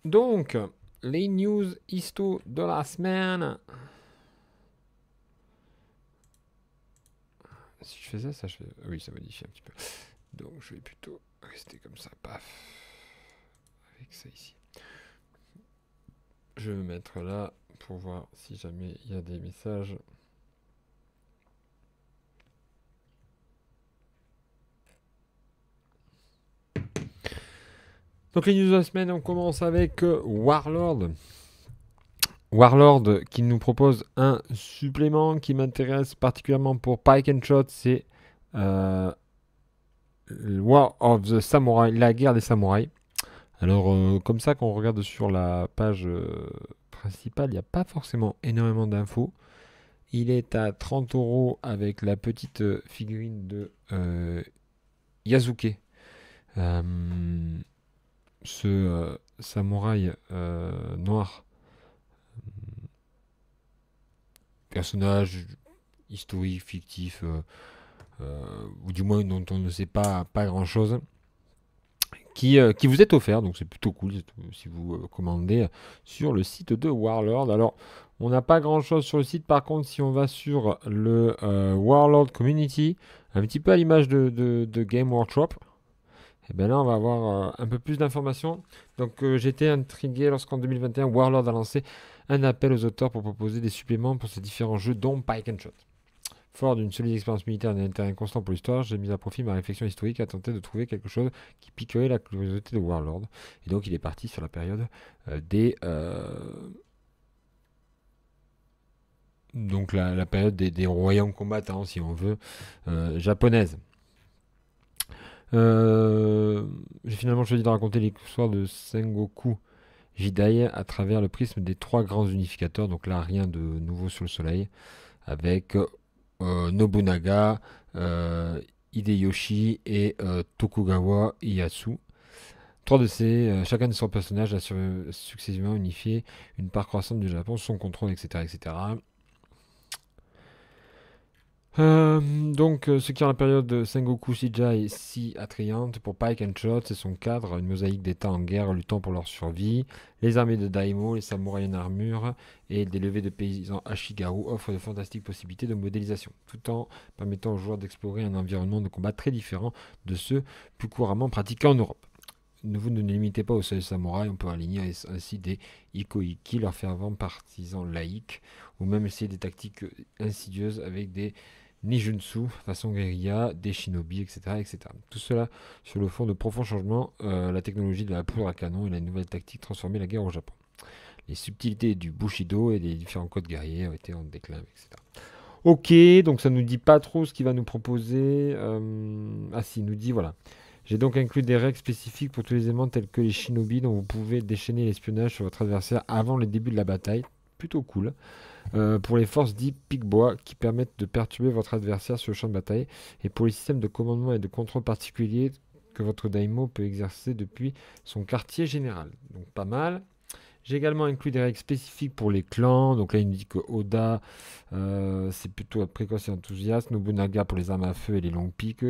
Donc, les news histo de la semaine. Si je fais ça, je fais... Oui, ça modifie un petit peu. Donc, je vais plutôt rester comme ça, paf. Avec ça ici. Je vais me mettre là pour voir si jamais il y a des messages. Donc les news de la semaine, on commence avec Warlord. Warlord qui nous propose un supplément qui m'intéresse particulièrement pour Pike and Shot, c'est War of the Samurai, la guerre des samouraïs. Alors comme ça, quand on regarde sur la page principale, il n'y a pas forcément énormément d'infos. Il est à 30 € avec la petite figurine de Yasuke. Ce samouraï noir, personnage historique, fictif, ou du moins dont on ne sait pas grand chose, qui vous est offert, donc c'est plutôt cool si vous commandez sur le site de Warlord. Alors on n'a pas grand chose sur le site, par contre si on va sur le Warlord Community, un petit peu à l'image de Game Workshop, et bien là on va avoir un peu plus d'informations. Donc j'étais intrigué lorsqu'en 2021 Warlord a lancé un appel aux auteurs pour proposer des suppléments pour ces différents jeux, dont Pike and Shot. Fort d'une solide expérience militaire et d'un intérêt constant pour l'histoire, j'ai mis à profit ma réflexion historique à tenter de trouver quelque chose qui piquerait la curiosité de Warlord. Et donc il est parti sur la période donc la période des royaumes combattants, si on veut, japonaise. J'ai finalement choisi de raconter l'histoire de Sengoku Jidai à travers le prisme des trois grands unificateurs. Donc là, rien de nouveau sur le soleil, avec Nobunaga, Hideyoshi et Tokugawa Ieyasu. Trois de ces, chacun de son personnage a successivement unifié une part croissante du Japon, son contrôle, etc. etc. Donc, ce qui rend la période de Sengoku Jidai si attrayante pour Pike and Shot, c'est son cadre, une mosaïque d'états en guerre luttant pour leur survie. Les armées de Daimyo, les samouraïs en armure et des levées de paysans Ashigaru offrent de fantastiques possibilités de modélisation, tout en permettant aux joueurs d'explorer un environnement de combat très différent de ceux plus couramment pratiqués en Europe. Vous ne limitez pas aux seuls samouraïs, on peut aligner ainsi des Ikoiki, leurs fervents partisans laïcs, ou même essayer des tactiques insidieuses avec des Nijutsu, façon guérilla, des shinobi, etc., etc. Tout cela sur le fond de profonds changements, la technologie de la poudre à canon et la nouvelle tactique transformer la guerre au Japon. Les subtilités du Bushido et des différents codes guerriers ont été en déclin, etc. Ok, donc ça nous dit pas trop ce qu'il va nous proposer. Ah si, il nous dit voilà. J'ai donc inclus des règles spécifiques pour tous les éléments tels que les shinobi dont vous pouvez déchaîner l'espionnage sur votre adversaire avant le début de la bataille. Plutôt cool. Pour les forces dites pique-bois qui permettent de perturber votre adversaire sur le champ de bataille. Et pour les systèmes de commandement et de contrôle particuliers que votre daimyo peut exercer depuis son quartier général. Donc pas mal. J'ai également inclus des règles spécifiques pour les clans. Donc là, il nous dit que Oda, c'est plutôt précoce et enthousiaste. Nobunaga pour les armes à feu et les longues piques.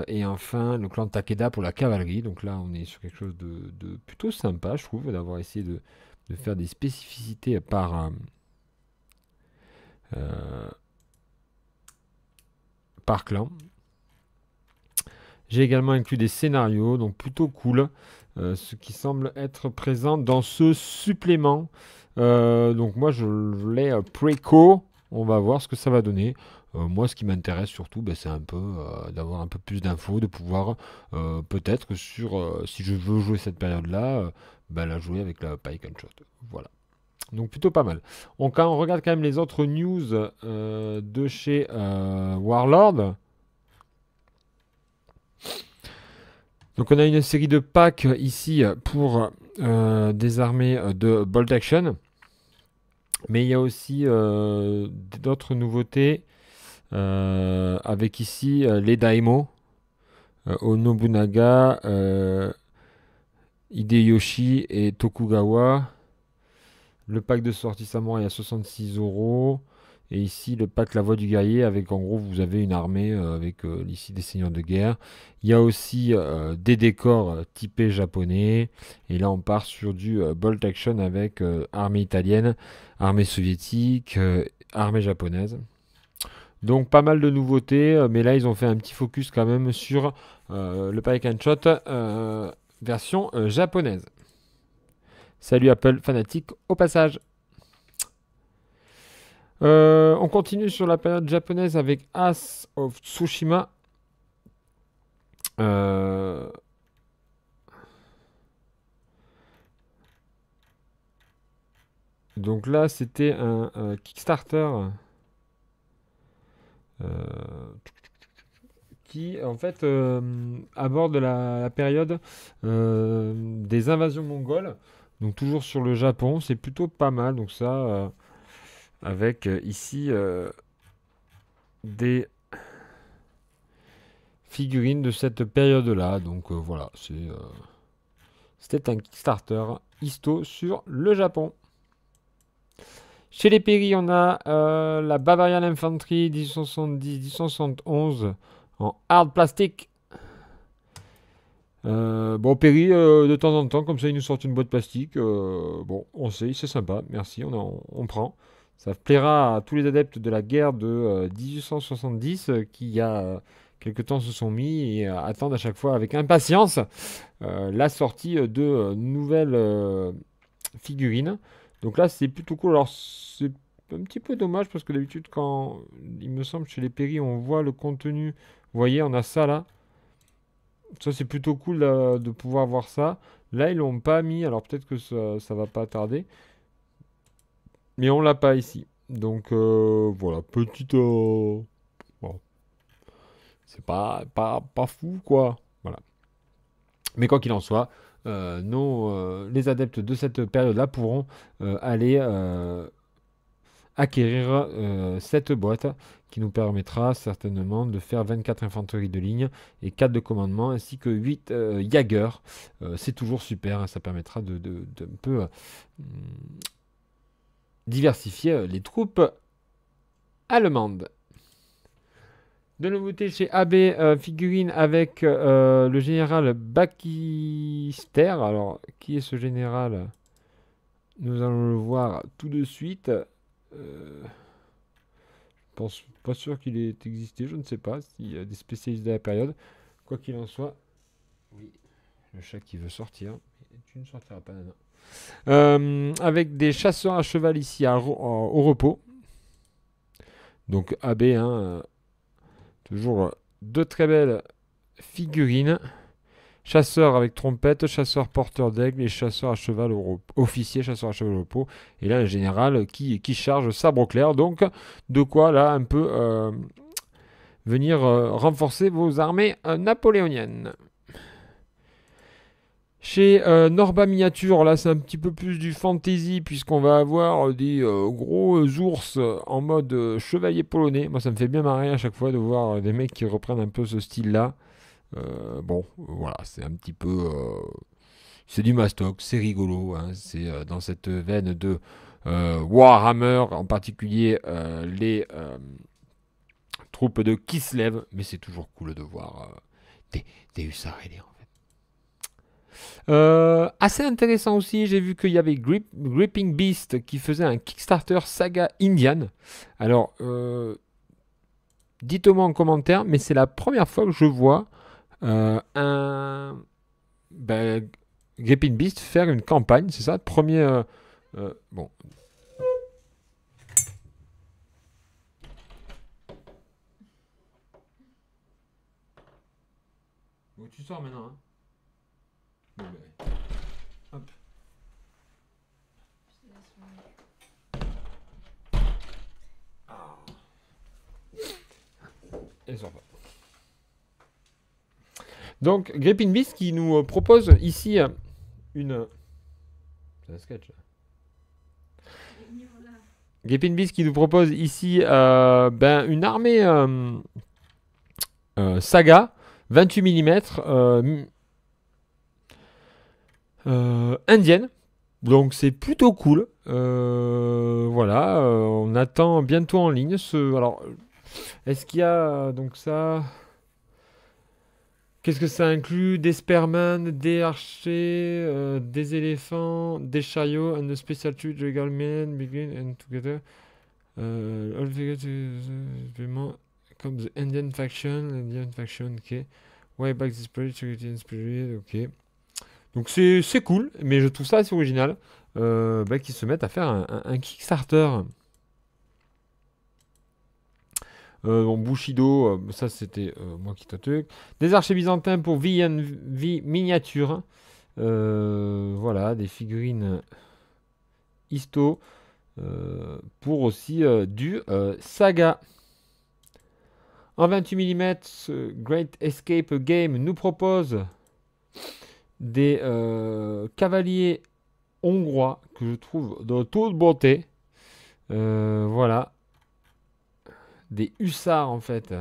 Et enfin, le clan Takeda pour la cavalerie. Donc là, on est sur quelque chose de plutôt sympa, je trouve, d'avoir essayé de faire des spécificités par clan. J'ai également inclus des scénarios, donc plutôt cool. Ce qui semble être présent dans ce supplément. Donc moi je l'ai préco, on va voir ce que ça va donner. Moi ce qui m'intéresse surtout, c'est un peu d'avoir un peu plus d'infos, de pouvoir peut-être sur si je veux jouer cette période-là, la jouer avec la Pike and Shot. Voilà. Donc plutôt pas mal. Quand on regarde quand même les autres news de chez Warlord. Donc on a une série de packs ici pour des armées de Bolt Action. Mais il y a aussi d'autres nouveautés. avec ici les daimos, Nobunaga, Hideyoshi et Tokugawa. Le pack de sortie samouraï à 66 euros. Et ici, le pack La Voix du Guerrier, avec en gros, vous avez une armée avec ici des seigneurs de guerre. Il y a aussi des décors typés japonais. Et là, on part sur du Bolt Action avec armée italienne, armée soviétique, armée japonaise. Donc, pas mal de nouveautés. Mais là, ils ont fait un petit focus quand même sur le pack and shot version japonaise. Salut Apple fanatique au passage. On continue sur la période japonaise avec As of Tsushima. Donc là, c'était un Kickstarter qui, en fait, aborde la période des invasions mongoles. Donc toujours sur le Japon, c'est plutôt pas mal. Donc ça, avec ici des figurines de cette période-là. Donc voilà, c'était un Kickstarter histo sur le Japon. Chez les Perry, on a la Bavarian Infantry 1870-1871 en hard plastique. Bon, Perry, de temps en temps, comme ça, ils nous sortent une boîte plastique. Bon, on sait, c'est sympa, merci, on prend. Ça plaira à tous les adeptes de la guerre de 1870 qui, il y a quelque temps, se sont mis et attendent à chaque fois avec impatience la sortie de nouvelles figurines. Donc là, c'est plutôt cool. Alors, c'est un petit peu dommage parce que d'habitude, quand il me semble chez les Perry, on voit le contenu. Vous voyez, on a ça là. Ça, c'est plutôt cool de pouvoir voir ça. Là, ils l'ont pas mis. Alors, peut-être que ça va pas tarder. Mais on l'a pas ici. Donc, voilà. Petite. Bon, c'est pas fou, quoi. Voilà. Mais quoi qu'il en soit, les adeptes de cette période-là pourront aller acquérir cette boîte qui nous permettra certainement de faire 24 infanteries de ligne et 4 de commandement ainsi que 8 Jaeger. C'est toujours super, hein, ça permettra de un peu diversifier les troupes allemandes. De nouveautés chez AB figurine avec le général Bakister. Alors, qui est ce général? Nous allons le voir tout de suite. Je pense pas sûr qu'il ait existé, je ne sais pas s'il y a des spécialistes de la période. Quoi qu'il en soit, oui, le chat qui veut sortir, tu ne sortiras pas, Nana. Avec des chasseurs à cheval ici au repos. Donc AB, hein, toujours de très belles figurines. Chasseur avec trompette, chasseur porteur d'aigle et chasseur à cheval au repos. Officier, chasseur à cheval au repos. Et là, un général qui charge sabre au clair. Donc, de quoi, là, un peu venir renforcer vos armées napoléoniennes. Chez Norba Miniature, là, c'est un petit peu plus du fantasy, puisqu'on va avoir des gros ours en mode chevalier polonais. Moi, ça me fait bien marrer à chaque fois de voir des mecs qui reprennent un peu ce style-là. Bon, voilà, c'est un petit peu... c'est du mastoc, c'est rigolo, hein, c'est dans cette veine de Warhammer, en particulier les troupes de Kislev, mais c'est toujours cool de voir des hussards ailés, en fait. Assez intéressant aussi, j'ai vu qu'il y avait Gripping Beast qui faisait un Kickstarter Saga Indian. Alors, dites-moi en commentaire, mais c'est la première fois que je vois Gripping Beast faire une campagne, c'est ça? Premier. Bon. Bon, tu sors maintenant, hein? Bon, ben, hop. Ah. Elle sort pas. Donc, Gripping Beast qui nous propose ici une. C'est un sketch là. Gaping Beast qui nous propose ici une armée Saga 28 mm indienne. Donc c'est plutôt cool. Voilà, on attend bientôt en ligne. Alors, est-ce qu'il y a donc ça? Qu'est-ce que ça inclut? Des spearmen, des archers, des éléphants, des chariots, and the special treat regal men begin and together. All vraiment comme the Indian faction, ok. Way back this spirit, ok. Donc c'est cool, mais je trouve ça assez original qu'ils se mettent à faire un Kickstarter. Bon, Bushido, ça c'était moi qui tâte. Des archers byzantins pour V&V miniature. Voilà, des figurines histo pour aussi du Saga. En 28 mm, ce Great Escape Game nous propose des cavaliers hongrois que je trouve de toute beauté. Voilà. Des hussards en fait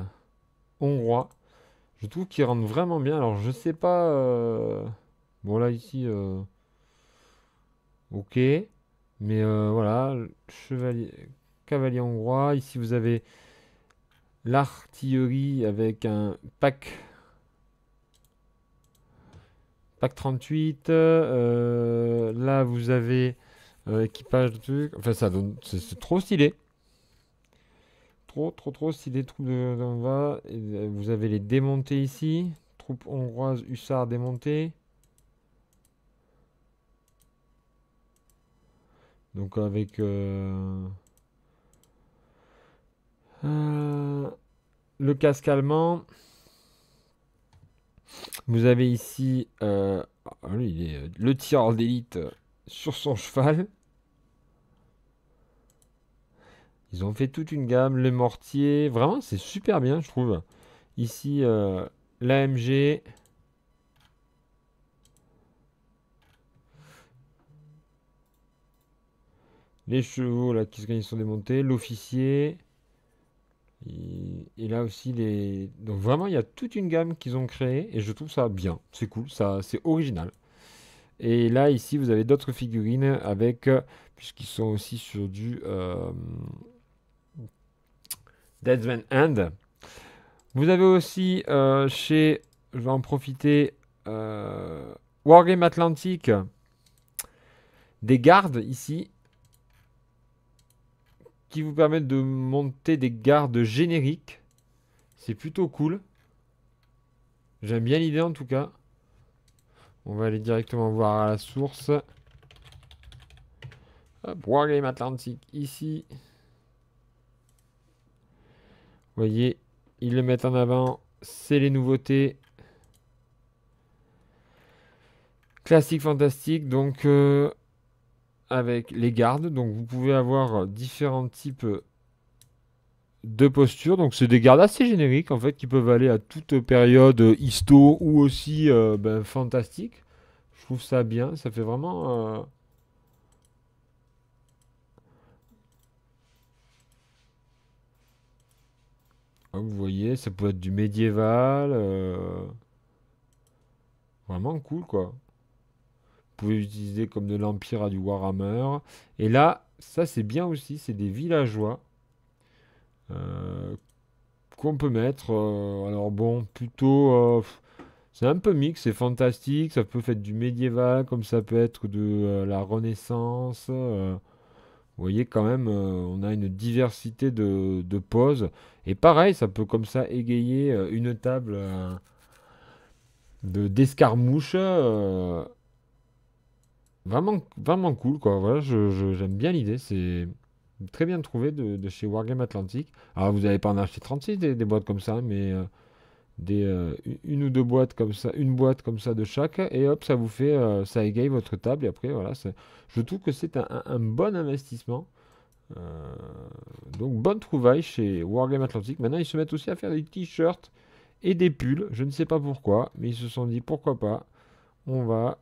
hongrois. Je trouve qu'ils rentrent vraiment bien. Alors je sais pas. Bon là ici. Ok. Mais voilà. Chevalier. Cavalier hongrois. Ici vous avez l'artillerie avec un pack. Pack 38. Là vous avez équipage de trucs. Enfin ça donne. C'est trop stylé. Trop stylé, troupes d'en bas. Vous avez les démontés ici. Troupes hongroises, hussards démontés. Donc avec le casque allemand. Vous avez ici le tireur d'élite sur son cheval. Ils ont fait toute une gamme, le mortier. Vraiment, c'est super bien, je trouve. Ici, l'AMG. Les chevaux, là, qui sont démontés. L'officier. Et là aussi, les... Donc vraiment, il y a toute une gamme qu'ils ont créée. Et je trouve ça bien. C'est cool, ça, c'est original. Et là, ici, vous avez d'autres figurines avec... puisqu'ils sont aussi sur du... Deadman's Hand. Vous avez aussi chez, je vais en profiter, Wargame Atlantique, des gardes ici, qui vous permettent de monter des gardes génériques. C'est plutôt cool. J'aime bien l'idée en tout cas. On va aller directement voir à la source. Hop, Wargame Atlantique ici. Vous voyez, ils le mettent en avant. C'est les nouveautés. Classique fantastique, donc avec les gardes. Donc vous pouvez avoir différents types de postures. Donc c'est des gardes assez génériques en fait qui peuvent aller à toute période histo ou aussi fantastique. Je trouve ça bien. Ça fait vraiment... vous voyez, ça peut être du médiéval. Vraiment cool quoi. Vous pouvez utiliser comme de l'Empire à du Warhammer. Et là, ça c'est bien aussi, c'est des villageois qu'on peut mettre. Alors bon, plutôt, c'est un peu mix, c'est fantastique, ça peut être du médiéval, comme ça peut être de la Renaissance. Vous voyez quand même, on a une diversité de poses. Et pareil, ça peut comme ça égayer une table d'escarmouche. Vraiment cool, quoi. Voilà, j'aime bien l'idée. C'est très bien trouvé de chez Wargame Atlantique. Alors, vous n'allez pas en acheter 36 des boîtes comme ça, mais une ou deux boîtes comme ça, une boîte comme ça de chaque, et hop, ça vous fait, ça égaye votre table. Et après, voilà, je trouve que c'est un bon investissement. Donc, bonne trouvaille chez Wargame Atlantique. Maintenant, ils se mettent aussi à faire des t-shirts et des pulls. Je ne sais pas pourquoi, mais ils se sont dit pourquoi pas. On va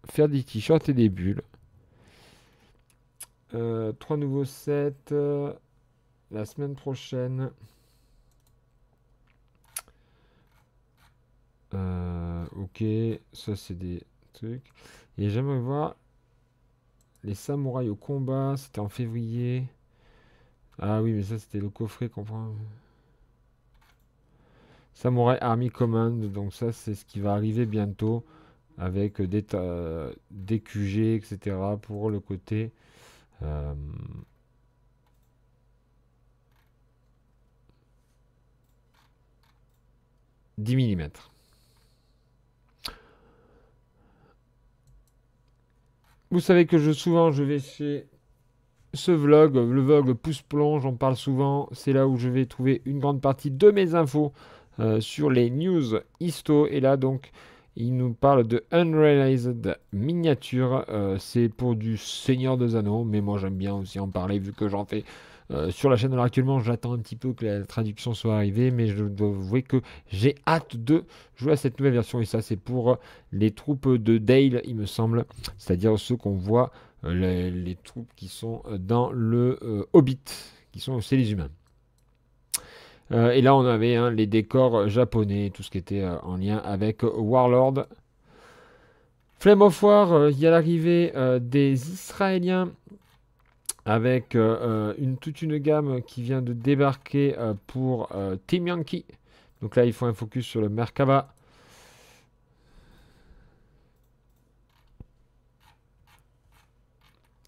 faire des t-shirts et des bulles. 3 nouveaux sets la semaine prochaine. Ok, ça c'est des trucs. Et j'aimerais voir les samouraïs au combat. C'était en février. Ah oui, mais ça c'était le coffret qu'on prend. Samurai Army Command. Donc ça c'est ce qui va arriver bientôt. Avec des QG, etc. pour le côté. euh, 10 mm. Vous savez que souvent je vais chez ce vlog, le vlog pouce plonge, j'en parle souvent, c'est là où je vais trouver une grande partie de mes infos sur les news histo. Et là donc, il nous parle de Unrealized Miniature, c'est pour du Seigneur des Anneaux, mais moi j'aime bien aussi en parler vu que j'en fais sur la chaîne. Alors actuellement j'attends un petit peu que la traduction soit arrivée, mais je dois avouer que j'ai hâte de jouer à cette nouvelle version. Et ça c'est pour les troupes de Dale, il me semble, c'est-à-dire ceux qu'on voit les troupes qui sont dans le Hobbit, qui sont aussi les humains. Et là, on avait les décors japonais, tout ce qui était en lien avec Warlord. Flame of War, il y a l'arrivée des Israéliens avec toute une gamme qui vient de débarquer pour Team Yankee. Donc là, ils font un focus sur le Merkaba.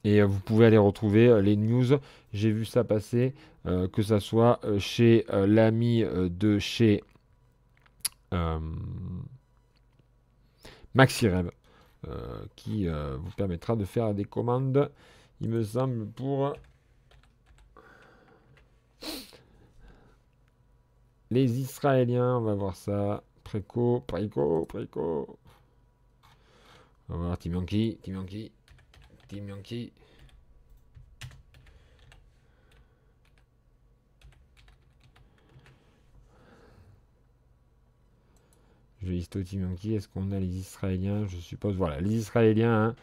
Et vous pouvez aller retrouver les news. J'ai vu ça passer, que ça soit chez l'ami de chez euh, MaxiRev, qui vous permettra de faire des commandes, il me semble, pour les Israéliens. On va voir ça. Préco. On va voir Team Yankee. Je vais lister Team Yankee. Est-ce qu'on a les Israéliens? Je suppose. Voilà, les Israéliens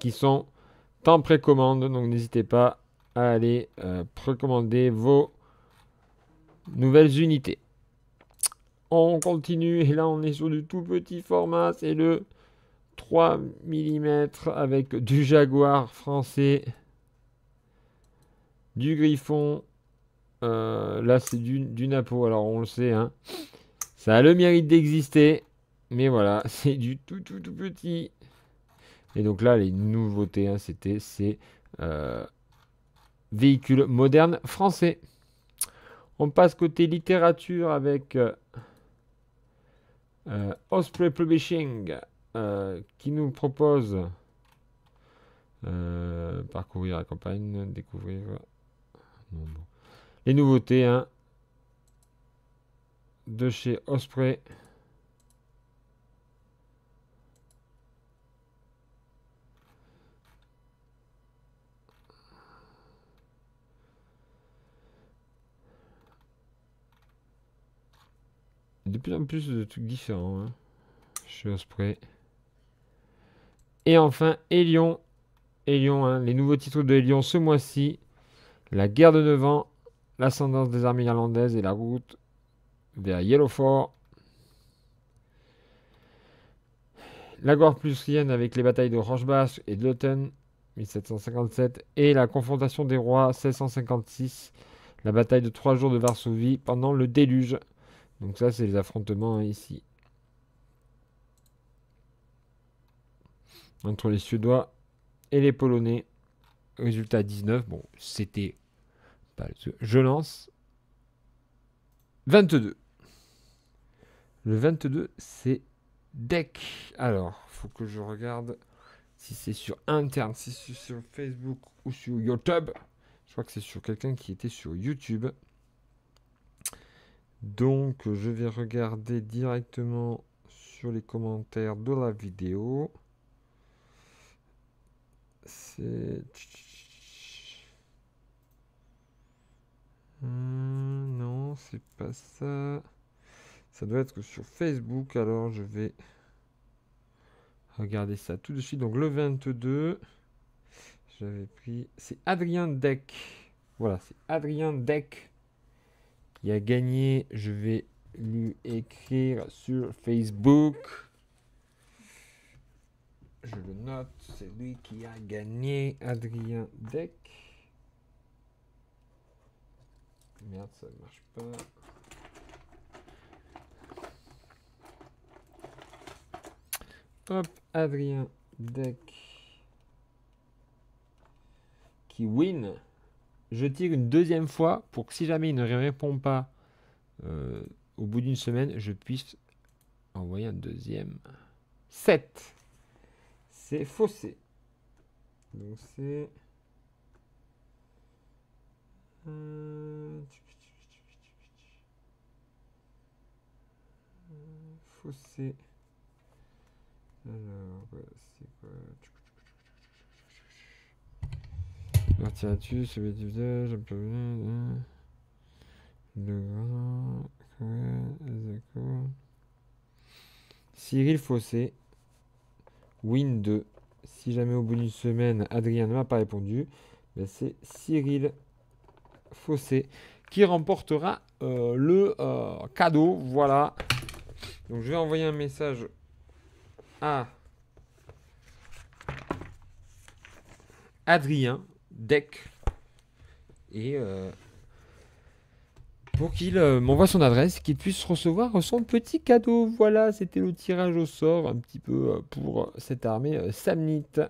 qui sont en précommande. Donc n'hésitez pas à aller précommander vos nouvelles unités. On continue. Et là, on est sur du tout petit format. C'est le 3 mm avec du Jaguar français, du Griffon. Là, c'est du Napo. Alors, on le sait, ça a le mérite d'exister. Mais voilà, c'est du tout petit. Et donc là, les nouveautés, c'était ces véhicules modernes français. On passe côté littérature avec Osprey Publishing qui nous propose parcourir la campagne, découvrir les nouveautés de chez Osprey. De plus en plus de trucs différents chez Osprey. Et enfin, Hélion. Hélion, les nouveaux titres de Hélion ce mois-ci. La guerre de 9 ans, l'ascendance des armées irlandaises et la route vers Yellowford. La gloire prussienne avec les batailles de Rochbach et de Leuthen, 1757. Et la confrontation des rois, 1656. La bataille de 3 jours de Varsovie pendant le déluge. Donc ça, c'est les affrontements ici. Entre les Suédois et les Polonais. Résultat 19. Bon, c'était pas le... Je lance 22. Le 22, c'est Deck. Alors, faut que je regarde si c'est sur interne, si c'est sur Facebook ou sur YouTube. Je crois que c'est sur quelqu'un qui était sur YouTube. Donc, je vais regarder directement sur les commentaires de la vidéo. C'est... non, c'est pas ça. Ça doit être sur Facebook. Alors, je vais regarder ça tout de suite. Donc, le 22. J'avais pris... C'est Adrien Deck. Voilà, c'est Adrien Deck qui a gagné. Je vais lui écrire sur Facebook. Je le note. C'est lui qui a gagné. Adrien Deck. Merde, ça ne marche pas. Hop, Adrien Deck qui win. Je tire une deuxième fois pour que si jamais il ne répond pas au bout d'une semaine, je puisse envoyer un deuxième. 7. C'est faussé. Donc c'est... faussé. Alors, c'est quoi? Partir là-dessus, c'est le je peux le Cyril Fossé, win 2. Si jamais au bout d'une semaine, Adrien ne m'a pas répondu, ben c'est Cyril Fossé qui remportera le cadeau. Voilà. Donc je vais envoyer un message à Adrien Deck et pour qu'il m'envoie son adresse, qu'il puisse recevoir son petit cadeau. Voilà, c'était le tirage au sort un petit peu pour cette armée samnite.